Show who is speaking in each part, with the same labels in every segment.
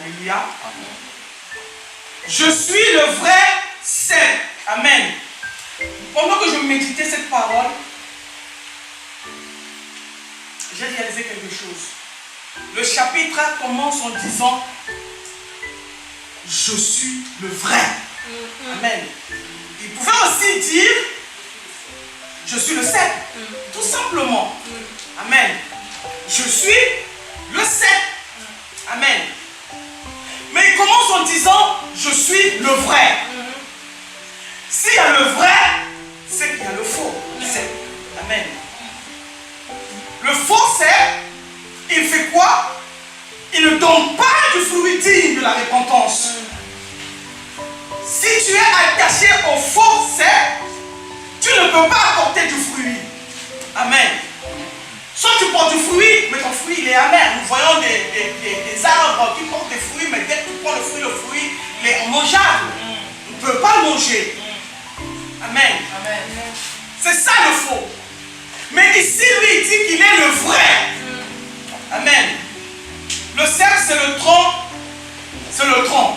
Speaker 1: Alléluia. Je suis le vrai cep. Amen. Pendant que je méditais cette parole, j'ai réalisé quelque chose. Le chapitre commence en disant je suis le vrai. Amen. Il pouvait aussi dire je suis le cep. Tout simplement. Amen. Je suis le cep. Amen. Mais il commence en disant je suis le vrai. S'il y a le vrai, c'est qu'il y a le faux. Amen. Le faux c'est, il fait quoi? Il ne donne pas du fruit digne de la repentance. Si tu es attaché au faux c'est, tu ne peux pas apporter du fruit. Amen. Soit tu portes du fruit, mais ton fruit il est amer. Nous voyons des arbres qui portent des fruits, mais dès que tu prends le fruit il est mangeable. On ne peut pas le manger. Amen. Amen. C'est ça le faux. Mais ici, lui, il dit qu'il est le vrai. Amen. Le cerf, c'est le tronc. C'est le tronc.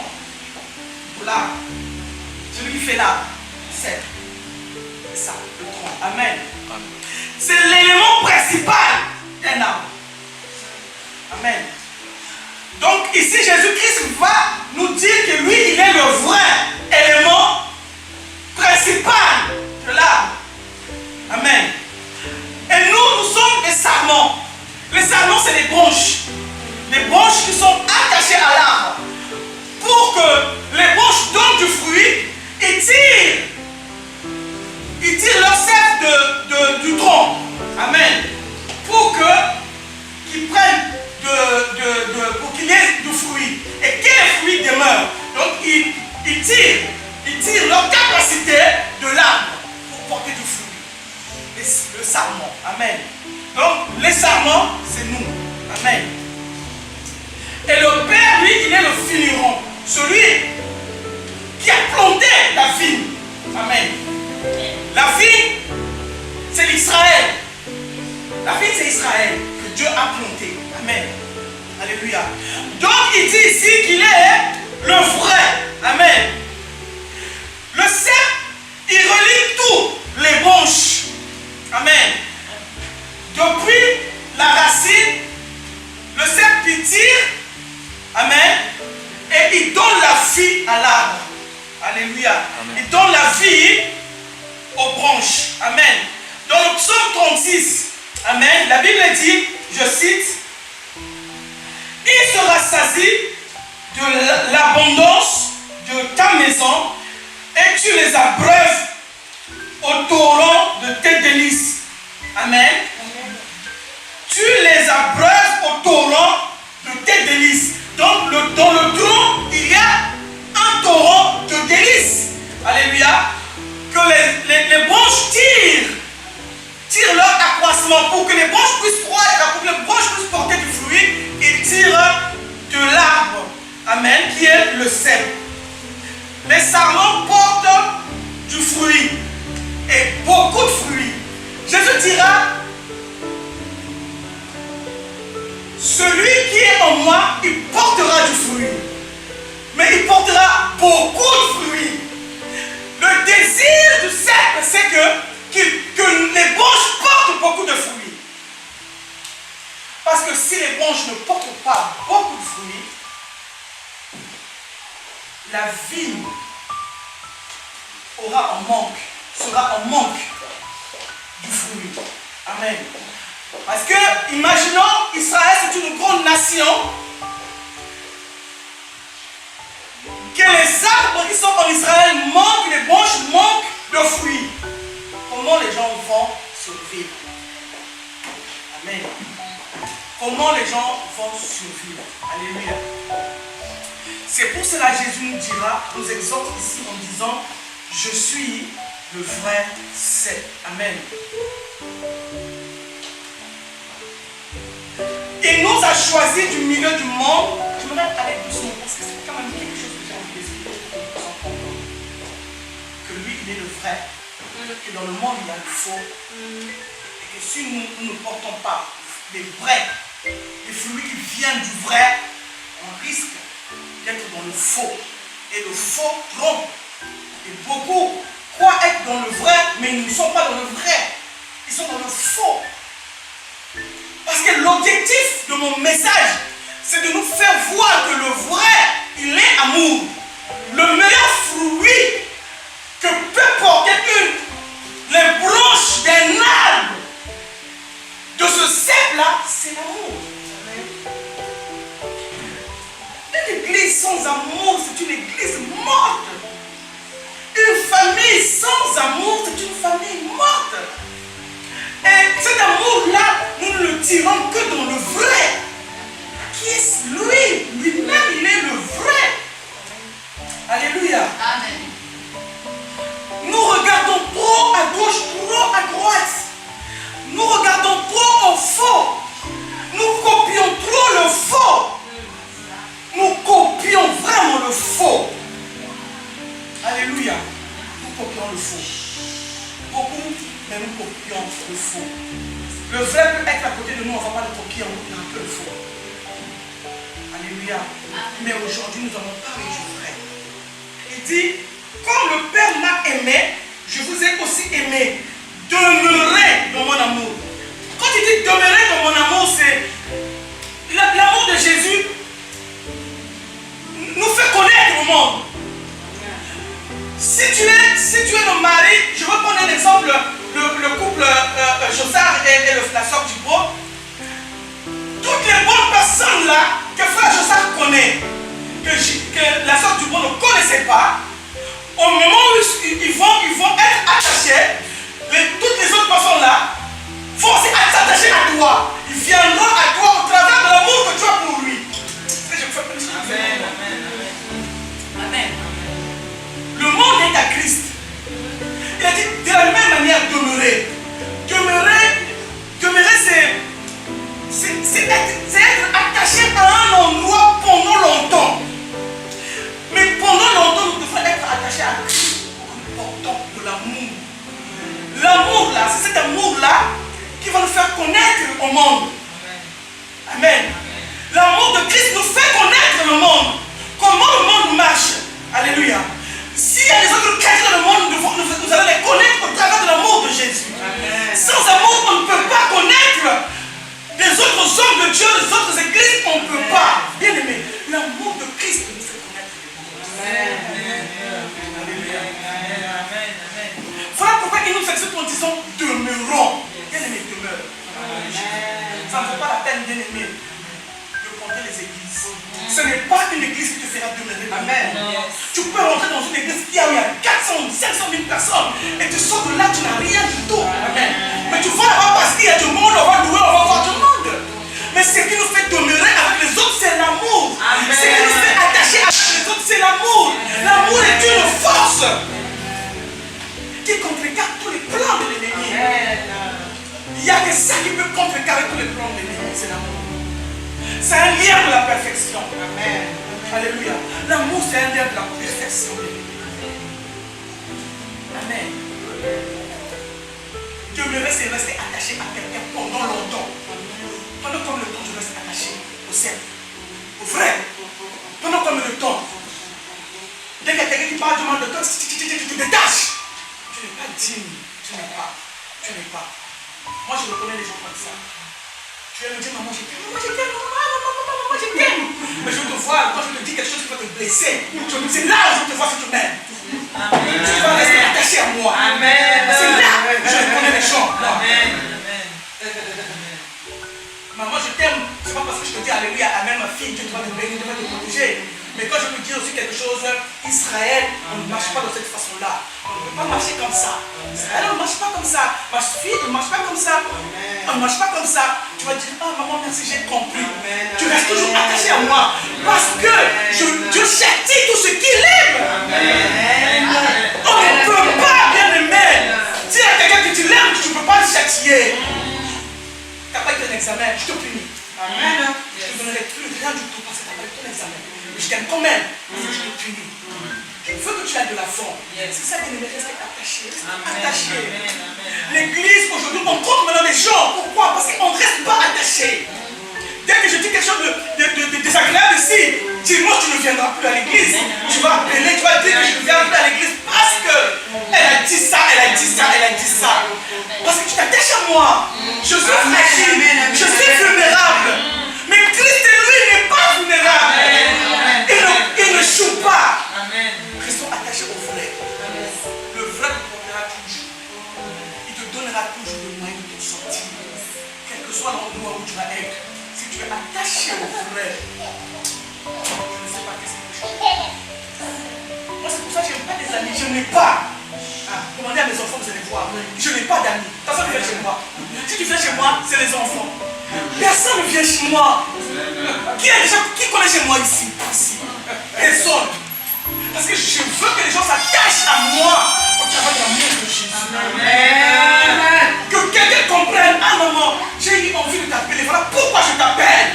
Speaker 1: Là. Celui qui fait là. C'est ça, le tronc. Amen. C'est l'élément principal d'un arbre. Amen. Donc ici, Jésus-Christ va nous dire que lui, il est le vrai élément principal de l'arbre. Amen. Et nous sommes des sarments. Les sarments, c'est les branches. Les branches qui sont attachées à l'arbre. Pour que les branches donnent du fruit, ils tirent leur sève du tronc. Amen. Pour qu'ils prennent pour qu'il y ait du fruit. Et que les fruits demeurent. Donc ils tirent leur capacité de l'arbre pour porter du fruit. Le sarment. Amen. Donc les sarments, c'est nous. Amen. Et le Père, lui, il est le vigneron. Celui qui a planté la vigne. Amen. La vigne, c'est l'Israël. La vigne, c'est Israël que Dieu a planté. Amen. Alléluia. Donc, il dit ici qu'il est le vrai. Amen. Le cep, il relie toutes les branches. Amen. Depuis la racine, le cep, il tire. Amen. Et il donne la vie à l'arbre. Alléluia. Amen. Il donne la vie aux branches. Amen. Dans le psaume 36, amen, la Bible dit, je cite, il se rassasie de l'abondance de ta maison et tu les abreuves au torrent de tes délices. Amen. Amen. Tu les abreuves au torrent de tes délices. Donc dans le tronc, il y a un torrent de délices. Alléluia. Que les branches tirent leur accroissement pour que les branches puissent croître, pour que les branches puissent porter du fruit. Ils tirent de l'arbre. Amen. Qui est le cep. Les sarments portent du fruit. Et beaucoup de fruits. Jésus dira, celui qui est en moi, il portera du fruit. Mais il portera beaucoup de fruits. Le désir du cep, c'est que les branches portent beaucoup de fruits. Parce que si les branches ne portent pas beaucoup de fruits, la vigne sera en manque du fruit. Amen. Parce que, imaginons, Israël c'est une grande nation, que les arbres qui sont en Israël manquent, les branches manquent de fruits. Comment les gens vont survivre? Amen. Comment les gens vont survivre? Alléluia. C'est pour cela que Jésus nous exhorte ici en disant, je suis le vrai cep. Amen. Il nous a choisis du milieu du monde. Je voudrais aller doucement parce que c'est quand même quelque chose que j'ai envie d'expliquer pour que nous comprenions. Que lui, il est le vrai. Que dans le monde, il y a le faux. Et que si nous ne portons pas les vrais, les fruits qui viennent du vrai, on risque le faux. Et le faux trompe. Et beaucoup croient être dans le vrai, mais ils ne sont pas dans le vrai. Ils sont dans le faux. Parce que l'objectif de mon message, c'est de nous faire voir que le vrai, il est amour. Le meilleur fruit que peut porter les branches d'un arbre de ce cep-là, c'est l'amour. Une église sans amour, c'est une église morte. Une famille sans amour, c'est une famille morte. Et cet amour-là, nous ne le tirons que dans le vrai. Qui est lui-même, il est le vrai. Alléluia.
Speaker 2: Amen.
Speaker 1: Nous regardons trop à gauche, trop à droite. Nous regardons trop au faux. Nous copions trop le faux. Nous copions vraiment le faux. Alléluia. Nous copions le faux. Beaucoup, mais nous copions le faux. Le vrai peut être à côté de nous, on ne va pas le copier, on a un peu le faux. Alléluia. Mais aujourd'hui, nous allons parler du vrai. Il dit, comme le Père m'a aimé, je vous ai aussi aimé. Demeurez dans mon amour. Quand il dit demeurer dans mon amour, c'est l'amour de Jésus nous fait connaître au monde. Si tu es le mari, je veux prendre un exemple, le couple Jossard et la soeur Dubro. Toutes les bonnes personnes là que frère Jossard connaît, que la soeur Dubro ne connaissait pas, au moment où ils vont être attachés, toutes les autres personnes là vont aussi s'attacher à toi. Ils viendront à toi au travers de l'amour que tu as pour lui. Amen. Amen. Le monde est à Christ. Il a dit de la même manière demeurer. Demeurer c'est être attaché à un endroit pendant longtemps. Mais pendant longtemps, nous devons être attachés à Christ en nous portant de l'amour. L'amour là, c'est cet amour là qui va nous faire connaître au monde. Amen. L'amour de Christ nous fait connaître le monde. Comment le monde marche. Alléluia. S'il y a des autres chrétiens dans le monde, nous allons les connaître au travers de l'amour de Jésus. Amen. Sans amour, on ne peut pas connaître les autres hommes de Dieu, les autres églises, on ne peut pas. Bien aimé, l'amour de Christ nous fait connaître les mondes. Alléluia. Voilà pourquoi il nous exhorte en disant demeurons. Bien aimé, demeure. Ça ne vaut pas la peine, bien aimé, de compter les églises. Ce n'est pas une église qui te fera demeurer. Amen. Tu peux rentrer dans une église qui a 400, 500 000 personnes et tu sors de là, tu n'as rien du tout. Amen. Mais tu vas là-bas parce qu'il y a du monde, on va louer, on va voir du monde. Mais ce qui nous fait demeurer avec les autres, c'est l'amour. Ce qui nous fait attacher avec les autres, c'est l'amour. L'amour est une force qui contrecarre tous les plans de l'ennemi. Il n'y a que ça qui peut contrecarrer tous les plans de l'ennemi, c'est l'amour. C'est un lien de la perfection. Amen. Alléluia. L'amour, c'est un lien de la perfection. Amen. Demeurer, c'est rester attaché à quelqu'un pendant longtemps. Pendant combien de temps tu restes attaché au ciel, au vrai? Pendant combien de temps? Dès qu'il y a quelqu'un qui parle du mal de toi, tu te détaches. Tu n'es pas digne. Tu n'es pas. Moi, je reconnais les gens comme ça. Tu viens me dire, maman, je t'aime. Maman, je t'aime. Maman, je t'aime. Mais je te vois, quand je te dis quelque chose qui va te blesser, c'est là où je te vois si tu m'aimes. Tu vas rester attaché à moi. Amen. C'est là que je reconnais les gens. Amen. Maman, je t'aime. C'est pas parce que je te dis alléluia, amen, ma fille, Dieu te va te bénir, Dieu va te protéger. Mais quand je te dis aussi quelque chose, Israël, on ne marche pas de cette façon-là. On ne peut pas marcher comme ça. Israël, on ne marche pas comme ça. Ma fille, on ne marche pas comme ça. On ne marche pas comme ça. Tu vas dire, ah maman, merci, j'ai compris. Tu restes toujours attaché à moi. Parce que Dieu châtie tout ce qu'il aime. On ne peut pas, bien aimé, dire à quelqu'un que tu l'aimes, que tu ne peux pas le châtier. Tu n'as pas été un examen, je te punis. Amen. Je ne te donnerai plus rien du tout parce que tu n'as pas été un examen. Je t'aime quand même, je te punis. Je veux que tu ailles de l'avant. C'est ça qu'il reste attaché. Attaché. L'église aujourd'hui, on compte maintenant les gens. Pourquoi? Parce qu'on ne reste pas attaché. Dès que je dis quelque chose de désagréable ici, dimanche tu ne viendras plus à l'église. Tu vas appeler, tu vas dire que je ne viens plus à l'église parce qu'elle a dit ça, elle a dit ça, elle a dit ça. Parce que tu t'attaches à moi. Je suis fragile, je suis vulnérable. Mais Christ, lui, n'est pas vulnérable. Il ne joue pas. Restons attachés au vrai. Le vrai te portera toujours. Il te donnera toujours le moyen de t'en sortir. Quel que soit l'endroit où tu vas être. Si tu es attaché au vrai, je ne sais pas qu'est-ce que je fais. Moi, c'est pour ça que je n'aime pas des amis. Je n'ai pas. Demandez à mes enfants, vous allez voir. Je n'ai pas d'amis. Personne ne vient chez moi. Si tu viens chez moi, c'est les enfants. Personne ne vient chez moi. Qui connaît chez moi ici? Personne. Parce que je veux que les gens s'attachent à moi au travail d'amour de Jésus. Amen. Que quelqu'un comprenne, ah maman, j'ai eu envie de t'appeler, voilà pourquoi je t'appelle.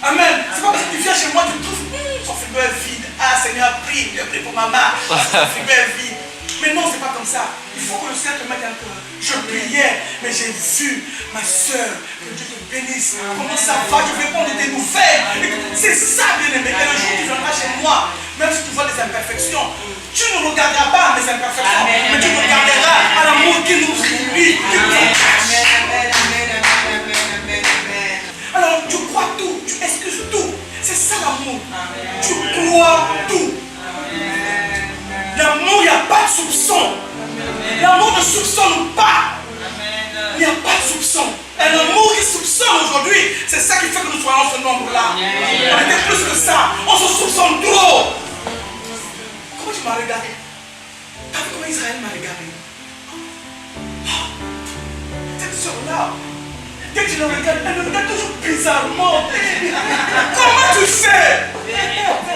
Speaker 1: Amen. C'est pas parce que tu viens chez moi, tu trouves son frigo est vide. Ah Seigneur, prie pour maman. Son frigo est vide. Mais non, c'est pas comme ça. Il faut que le Seigneur te mette un peu. Je priais, mais j'ai vu ma soeur, que Dieu te bénisse. Comment ça va? Je vais prendre des nouvelles. C'est ça, bien aimé. Et le jour où tu viendras chez moi, même si tu vois des imperfections, tu ne regarderas pas mes imperfections, mais tu regarderas à l'amour qui nous réunit, qui nous attache. Alors tu crois tout, tu excuses tout. C'est ça l'amour. Tu crois tout. L'amour, il n'y a pas de soupçon. L'amour ne soupçonne pas. Il n'y a pas de soupçon. Un amour qui soupçonne aujourd'hui, c'est ça qui fait que nous soyons ce nombre-là. On était plus que ça. On se soupçonne trop. Comment tu m'as regardé? T'as vu comment Israël m'a regardé? Cette soeur-là, dès que je la regarde, elle me regarde toujours bizarrement. Comment tu sais?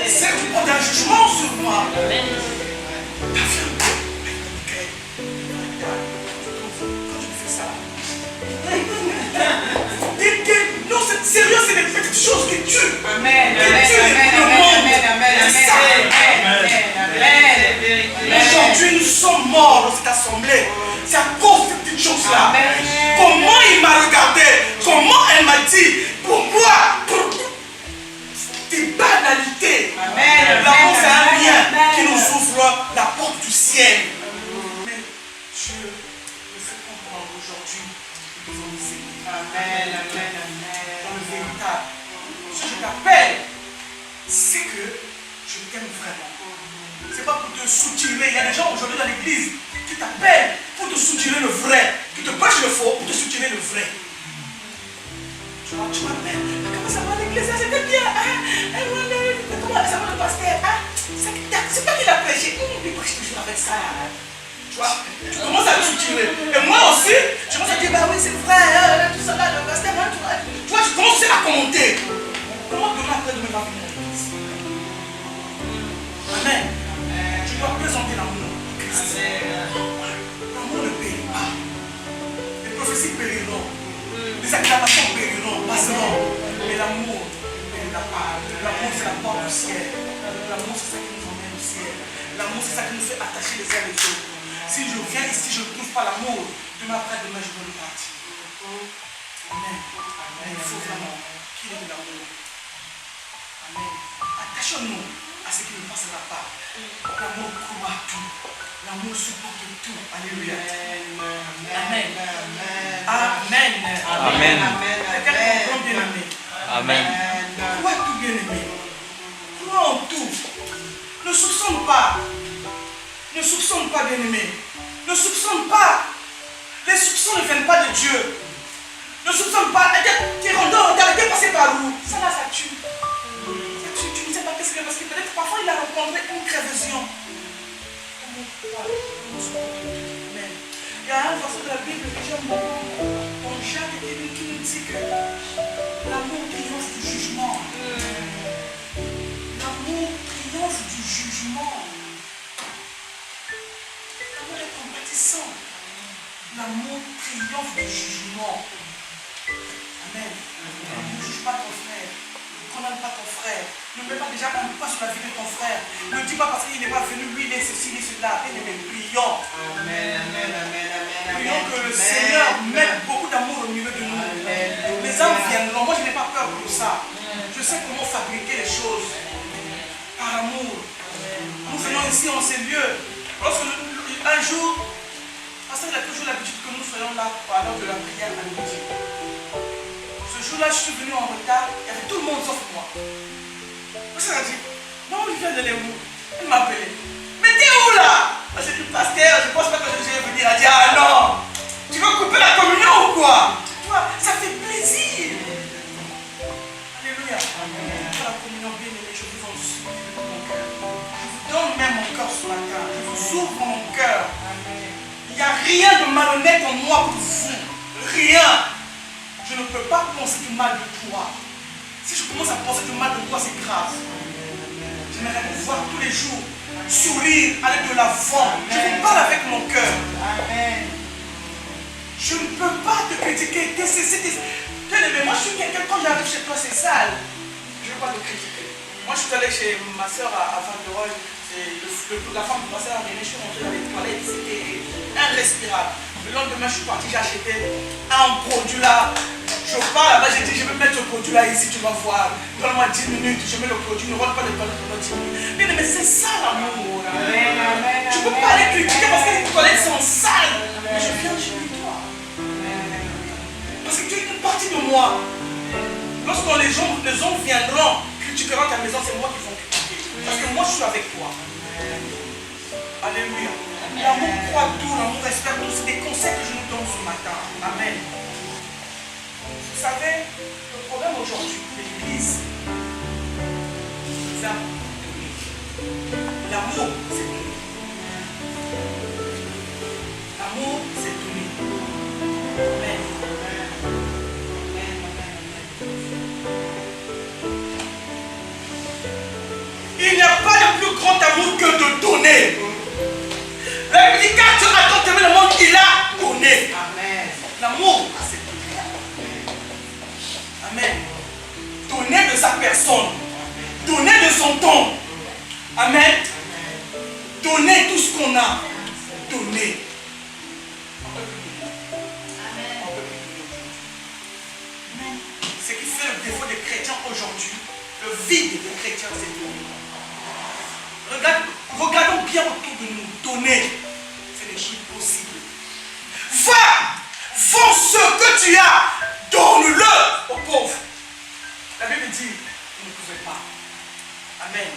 Speaker 1: C'est que tu prends un jugement sur moi. T'as vu un peu? Quand tu me fais ça, non, c'est sérieux, c'est des petites choses qui tuent.
Speaker 2: Amen.
Speaker 1: Aujourd'hui, nous sommes morts dans cette assemblée. C'est à cause de ces petites choses-là. Comment il m'a regardé? Comment elle m'a dit? Pourquoi? Pour des banalités. L'amour, c'est un lien qui nous ouvre la porte du ciel. Mais Dieu me fait comprendre aujourd'hui que nous devons nous aimer. Dans le véritable. Si je t'appelle, c'est que je t'aime vraiment. C'est pas pour te soutirer. Il y a des gens aujourd'hui dans l'église qui t'appellent pour te soutirer le vrai, qui te prêchent le faux pour te soutirer le vrai. Tu m'appelles. Comment ça va l'église? C'était bien. Comment ça va le pasteur? C'est pas qu'il a prêché. Il prêche toujours avec ça. Tu vois, tu commences à le soutirer. Et moi aussi, je commence à dire, bah oui, c'est vrai, tout ça là, le pasteur, tu vois, tu commences à commenter. Comment demain après demain va venir à l'église? Amen. Tu dois présenter l'amour. L'amour ne périt pas. Les prophéties périront. Les acclamations périront, passeront. Mais l'amour ne périra pas. L'amour, c'est la porte du ciel. L'amour, c'est ça qui nous emmène au ciel. L'amour, c'est ça qui nous fait attacher les uns les autres. Si je viens ici, je ne trouve pas l'amour, demain après demain, je dois le partir. Amen. Il faut vraiment qu'il y ait de l'amour. Amen. Attachons-nous à ce qui ne passera pas. L'amour croit tout. L'amour supporte tout. Alléluia. Amen. Amen.
Speaker 3: Amen.
Speaker 1: Quelqu'un comprend bien amen.
Speaker 3: Amen.
Speaker 1: Crois tout, bien aimé. Crois en tout. Ne soupçonne pas. Ne soupçonne pas, bien aimé. Ne soupçonne pas. Les soupçons ne viennent pas de Dieu. Ne soupçonne pas. T'es rondeur, t'es passé par où? Ça là, ça tue. Tu ne sais pas qu'est-ce que c'est parce que peut-être parfois il a rencontré une création. Mais il y a un verset de la Bible que j'aime beaucoup. Dans Jacques qui nous dit que l'amour triomphe du jugement. L'amour triomphe du jugement. L'amour est compatissant. L'amour triomphe du jugement. Amen. Ne juge pas ton frère. Ne condamne pas ton frère. Ne mets pas déjà un pas sur la vie de ton frère. Ne dis pas parce qu'il n'est pas venu, lui, il est ceci, il est cela. Et ne prions.
Speaker 2: Amen.
Speaker 1: Prions que le Seigneur mette beaucoup d'amour au milieu de nous. Les âmes viendront. Moi, je n'ai pas peur pour ça. Je sais comment fabriquer les choses. Par amour. Nous venons ici en ces lieux. Lorsque un jour, parce qu'il a toujours l'habitude que nous soyons là à l'heure de la prière à midi. Ce jour-là, je suis venu en retard. Il y avait tout le monde sauf moi. Parce qu'elle a dit, non, je viens de les où? Elle m'a appelé. Mais t'es où là? J'ai dit, pasteur, je ne pense pas que je vais venir. Elle a dit, ah non, tu veux couper la communion ou quoi? Tu vois, ça fait plaisir. Alléluia. Pour la communion bien aimée, je vous en supplie de tout mon cœur. Je vous donne même mon cœur ce matin. Je vous ouvre mon cœur. Il n'y a rien de malhonnête en moi pour vous. Rien. Je ne peux pas penser du mal de toi. Si je commence à penser du mal de toi, c'est grave. J'aimerais vous voir tous les jours, sourire, aller de l'avant. Je vous parle avec mon cœur. Amen. Je ne peux pas te critiquer. Mais moi, je suis quelqu'un, quand j'arrive chez toi, c'est sale. Je ne veux pas te critiquer. Moi, je suis allé chez ma soeur à Vanderroy. La femme de ma soeur, je suis rentré dans les toilettes. C'était irrespirable. Le lendemain, je suis parti, j'ai acheté un produit là. Je pars là-bas, j'ai dit, je vais mettre ce produit là ici, tu vas voir. Donne-moi 10 minutes, je mets le produit, ne rentre pas de toilette pendant 10 minutes. Mais c'est ça l'amour. Tu ne peux pas aller critiquer parce que les toilettes sont sales. Mais je viens chez toi. Parce que tu es une partie de moi. Lorsque les gens viendront, critiqueront ta maison, c'est moi qui vais critiquer. Parce que moi je suis avec toi. Alléluia. L'amour croit tout, l'amour espère tout. C'est des conseils que je nous donne ce matin. Amen. Vous savez, le problème aujourd'hui de l'Église, c'est l'amour, c'est donné. L'amour, c'est donné. Amen. Il n'y a pas de plus grand amour que de donner. La Bible dit quand Dieu a tant aimé le monde, il a donné. Amen. L'amour, c'est donner. Amen. Donner de sa personne. Donner de son temps. Amen. Donner tout ce qu'on a. Donner. Ce qui fait le défaut des chrétiens aujourd'hui, le vide des chrétiens, c'est donner. Regardons bien autour de nous. Donner, c'est des choses possibles. Vends ce que tu as, donne-le aux pauvres. La Bible dit, vous ne pouvez pas. Amen.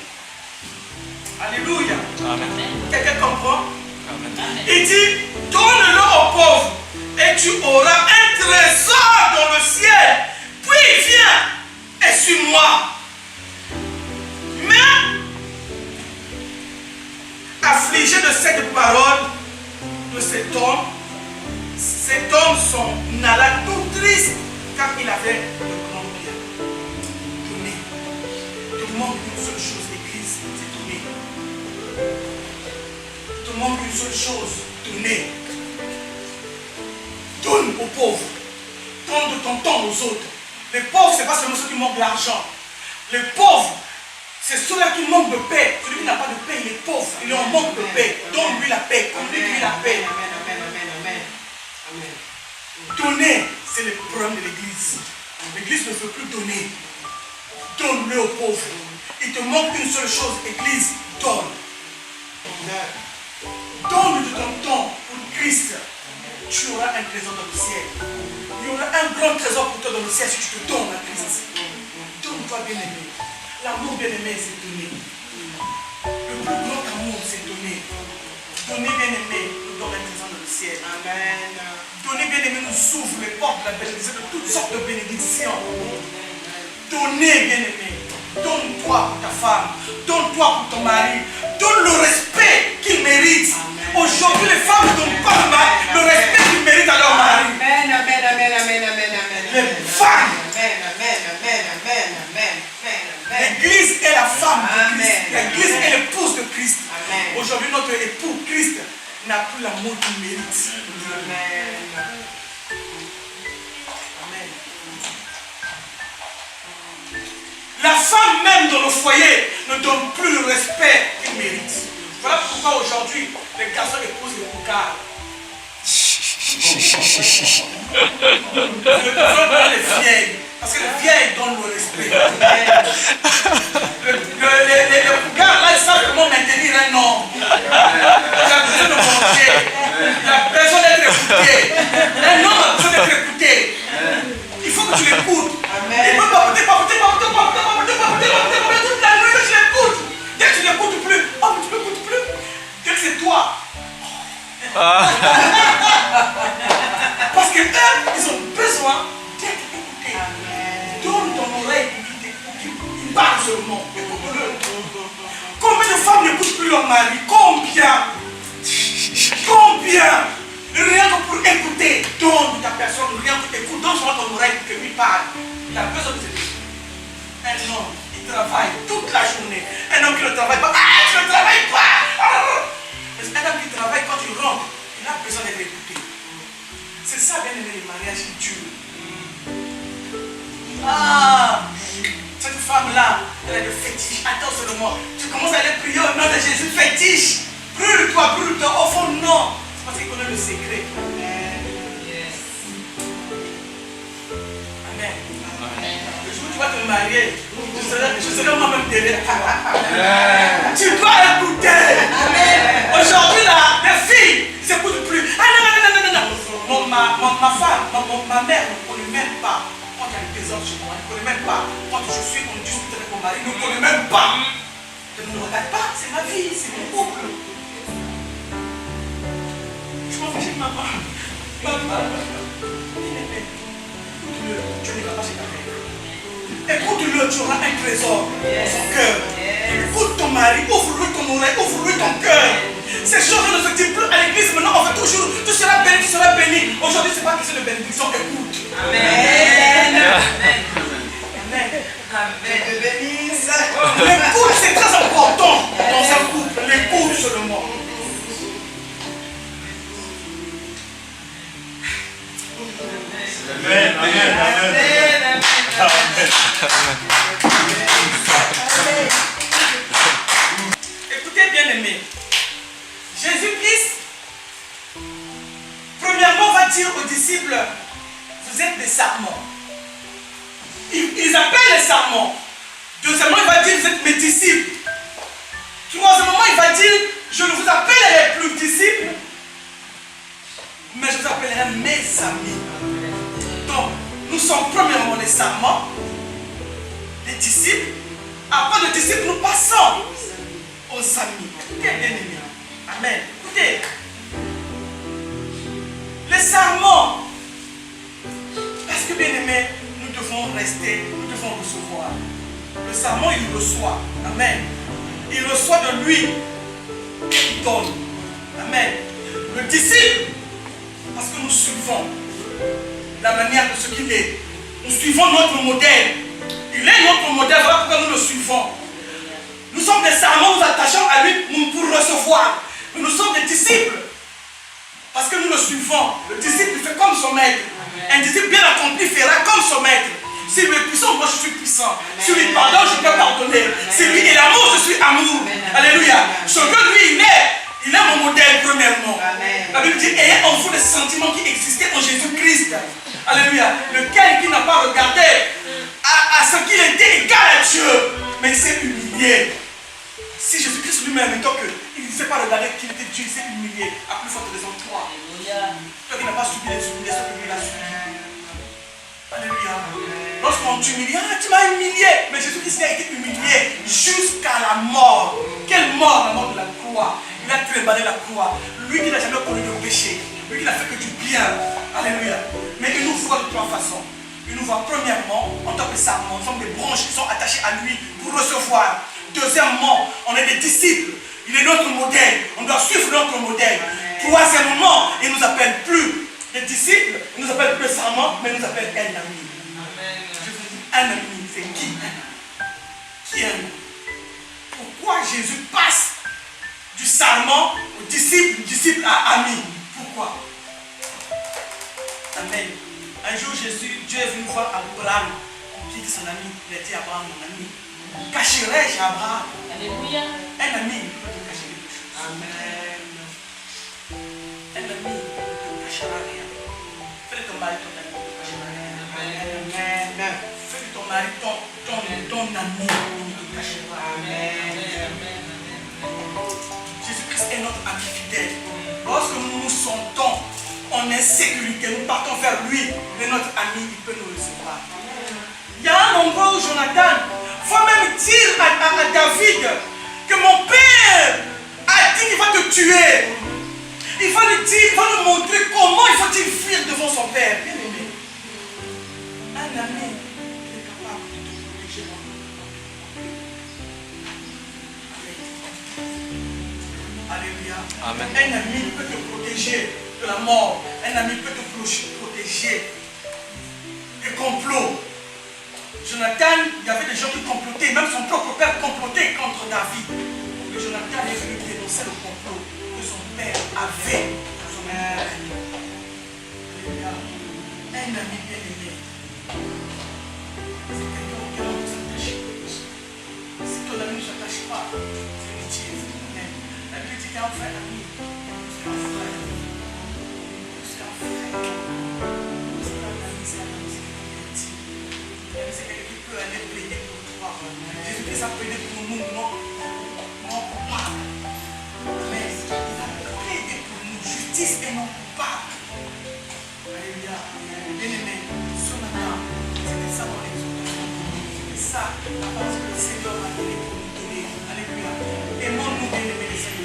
Speaker 1: Alléluia. Amen. Quelqu'un comprend? Amen. Il dit, donne-le aux pauvres et tu auras un trésor dans le ciel. Puis viens et suis-moi. Mais affligé de cette parole de cet homme s'en alla tout triste car il avait de grands biens. Donner. Il te manque une seule chose, l'Église, c'est donner. Il te manque une seule chose, donner. Donne aux pauvres. Donne de ton temps aux autres. Les pauvres, ce n'est pas seulement ceux qui manquent de l'argent. Les pauvres, c'est ceux-là qui manquent de paix. Celui qui n'a pas de paix, il est pauvre. Il est en manque de paix. Donne-lui la paix. Donne-lui la paix. Amen, amen, amen, amen. Amen. Donner, c'est le problème de l'Église. L'Église ne veut plus donner. Donne-le aux pauvres. Il te manque une seule chose, Église, donne. Donne de ton temps pour Christ. Tu auras un trésor dans le ciel. Il y aura un grand trésor pour toi dans le ciel si tu te donnes à Christ. Donne-toi, bien-aimé. L'amour, bien-aimé, c'est donner. Le plus grand amour, c'est donner. Donner, bien-aimé, nous donne un trésor dans le ciel. Amen. Donner, bien-aimé, nous ouvre les portes de la bénédiction, de toutes sortes de bénédictions. Donner, bien-aimé. Donne-toi pour ta femme. Donne-toi pour ton mari. Donne le respect qu'ils méritent. Aujourd'hui, les femmes ne donnent pas le respect qu'ils méritent à leur mari. Amen, amen, amen, amen, amen, amen. Les femmes. Amen, amen, amen, amen, amen. L'église est la femme de Christ. L'église est l'épouse de Christ. Aujourd'hui, notre époux, Christ, n'a plus l'amour qu'il mérite. Amen. Amen. La femme même dans le foyer ne donne plus le respect qu'il mérite. Voilà pourquoi aujourd'hui, les garçons épousent les boucards. les vieilles. Parce que les vieilles donnent le respect. Les gars là, ils savent comment maintenir un homme. Il a besoin de manger. Il a besoin d'être écouté. Un homme a besoin d'être écouté. Il faut que tu l'écoutes. Il peut papoter toute la nuit, tu l'écoutes. Dès que tu l'écoutes plus, oh mais tu l'écoutes plus. Dès que c'est toi. Parce que eux, ils ont besoin d'être écoutés. Donne ton oreille pour qu'ils parlent seulement. Écoute-le. Combien de femmes n'écoutent plus leur mari? Combien? Rien que pour écouter. Donne ta personne, rien que écoute. Donne seulement ton oreille pour que lui parle. Il a besoin de s'écouter. Un homme, il travaille toute la journée. Un homme qui ne travaille pas, tu ne travailles pas. Mais un homme qui travaille, quand il rentre, il a besoin d'être écouté. C'est ça, bien aimé, les mariages qui durent. Cette femme-là, elle a des fétiches. Attends seulement. Tu commences à aller prier au nom de Jésus, fétiche. Brûle-toi. Au fond, non. C'est parce qu'il connaît le secret. Amen. Le jour où tu vas te marier, je serai moi-même derrière. Tu dois écouter. Aujourd'hui, là, les filles, ils n'écoutent plus. Non. Ma femme, ma mère ne connaît même pas. Quand il y a une présence chez moi, elle ne connaît même pas. Quand je suis en discute avec mon mari, elle ne connaît même pas. Elle ne me regarde pas, c'est ma vie, c'est mon couple. Je m'en fiche de ma maman. Écoute-le, tu ne vas pas chez ta mère. Écoute-le, tu auras un trésor dans son cœur. Écoute ton mari, ouvre-lui ton oreille, ouvre-lui ton cœur. Ces choses ne se disent plus à l'église, maintenant on fait toujours, tu seras béni. Aujourd'hui, ce n'est pas question de bénédiction, écoute. Amen. L'écoute, c'est très important dans un couple. L'écoute seulement.
Speaker 2: Amen.
Speaker 1: Écoutez, bien aimés. Jésus-Christ, premièrement, va dire aux disciples, vous êtes des sarments. Ils appellent les sarments. Deuxièmement, il va dire, vous êtes mes disciples. Troisièmement, il va dire, je ne vous appellerai plus disciples, mais je vous appellerai mes amis. Donc, nous sommes premièrement les sarments, les disciples. Après les disciples, nous passons aux amis. Écoutez, bien aimés. Amen. Écoutez, les sarments, parce que bien aimé, nous devons rester, nous devons recevoir. Le sarment, il reçoit. Amen. Il reçoit de lui et il donne. Amen. Le disciple, parce que nous suivons la manière de ce qu'il est. Nous suivons notre modèle. Il est notre modèle, voilà pourquoi nous le suivons. Nous sommes des sarments, nous attachons à lui pour recevoir. Mais nous sommes des disciples. Parce que nous le suivons. Le disciple fait comme son maître. Un disciple bien accompli fera comme son maître. Si lui est puissant, moi je suis puissant. Si lui pardonne, je peux pardonner. Si lui est l'amour, je suis amour. Alléluia. Ce que lui il est mon modèle premièrement. La Bible dit, ayez en vous les sentiments qui existaient en Jésus-Christ. Alléluia. Lequel qui n'a pas regardé à ce qu'il était égal à Dieu, mais il s'est humilié. Si Jésus-Christ lui-même, étant qu'il ne s'est pas regardé qu'il était Dieu, il s'est humilié. À plus forte raison, toi. Toi qui n'as pas subi les humiliations que lui a subi. Alléluia. Lorsqu'on t'humilie, tu m'as humilié. Mais Jésus-Christ a été humilié jusqu'à la mort. Quelle mort? La mort de la croix. Il a trébalé la croix. Lui qui n'a jamais connu de péché. Lui qui n'a fait que du bien. Alléluia. Mais il nous voit de trois façons. Il nous voit premièrement en tant que sarment. Nous sommes des branches qui sont attachées à lui pour recevoir. Deuxièmement, on est des disciples. Il est notre modèle. On doit suivre notre modèle. Troisièmement, il ne nous appelle plus des disciples. Il ne nous appelle plus sarment, mais il nous appelle un ami. Je vous dis, un ami, c'est qui un ami? Qui est un ami? Pourquoi Jésus passe du sarment au disciple, du disciple à ami? Pourquoi? Amen. Un jour, Dieu est venu voir Abraham. Qui dit son ami? Il a dit Abraham, mon ami. Cacherai-je Abraham?
Speaker 3: Alléluia.
Speaker 1: Un ami, il peut te cacher quelque chose. Amen. Un ami, il ne te cachera rien. ton amour ne te cache pas. Jésus-Christ est notre ami fidèle. Lorsque nous nous sentons en insécurité, nous partons vers lui, mais notre ami, il peut nous recevoir. Il y a un endroit où Jonathan va même dire à David que mon père a dit qu'il va te tuer. Il va lui dire, il va nous montrer comment il faut-il fuir devant son père. Bien aimé, un ami qui est capable de te protéger. Alléluia.
Speaker 2: Amen.
Speaker 1: Un ami peut te protéger de la mort. Un ami peut te protéger des complots. Jonathan, il y avait des gens qui complotaient, même son propre père complotait contre David. Mais Jonathan est venu dénoncer le complot que son père avait dans son ami. Alléluia. Un ami bien aimé. C'est quelqu'un auquel on ne s'attache pas. Si ton ami ne s'attache pas, c'est inutile. La Bible dit qu'un vrai ami, c'est un frère. C'est un frère. C'est un ami, c'est un ami, c'est quelqu'un intime. C'est quelqu'un qui peut aller plaider pour toi. Jésus-Christ a plaidé pour nous, non coupable. Mais il a plaidé pour nous, justice et non coupable. Alléluia. Bien-aimé, ce matin, c'était ça mon exhortation. C'était ça la parole que le Seigneur m'a donnée pour nous donner. Alléluia. Aimons-nous, bien-aimés, les Seigneurs.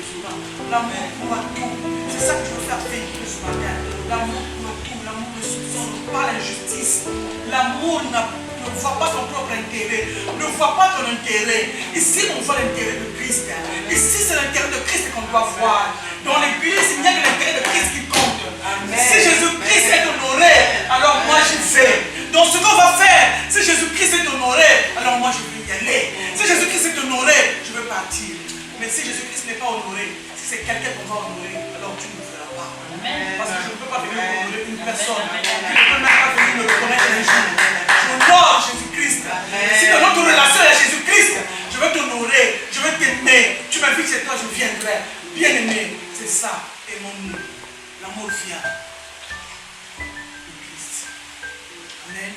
Speaker 1: L'amour pour tout. C'est ça que je veux faire véhiculer ce matin. L'amour pour tout. L'amour ne soupçonne pas l'injustice. L'amour ne voit pas ton propre intérêt. Ne voit pas ton intérêt. Ici, on voit l'intérêt de Christ. Ici, c'est l'intérêt de Christ qu'on doit voir. Dans l'église, il n'y a que l'intérêt de Christ qui compte. Si Jésus-Christ est honoré, alors moi j'y vais. Donc ce qu'on va faire, si Jésus-Christ est honoré, alors moi je vais y aller. Si Jésus-Christ est honoré, je vais partir. Mais si Jésus-Christ n'est pas honoré, si c'est quelqu'un qu'on va honorer, alors tu ne le feras pas. Parce que je ne peux pas venir honorer une personne qui ne peut même pas venir me reconnaître un jour. J'honore Jésus-Christ. Si dans notre relation à Jésus-Christ, je vais t'honorer, je vais t'aimer. Tu m'invites chez toi, je viendrai. Bien aimé, c'est ça. Aimons-nous. L'amour vient de Christ. Amen.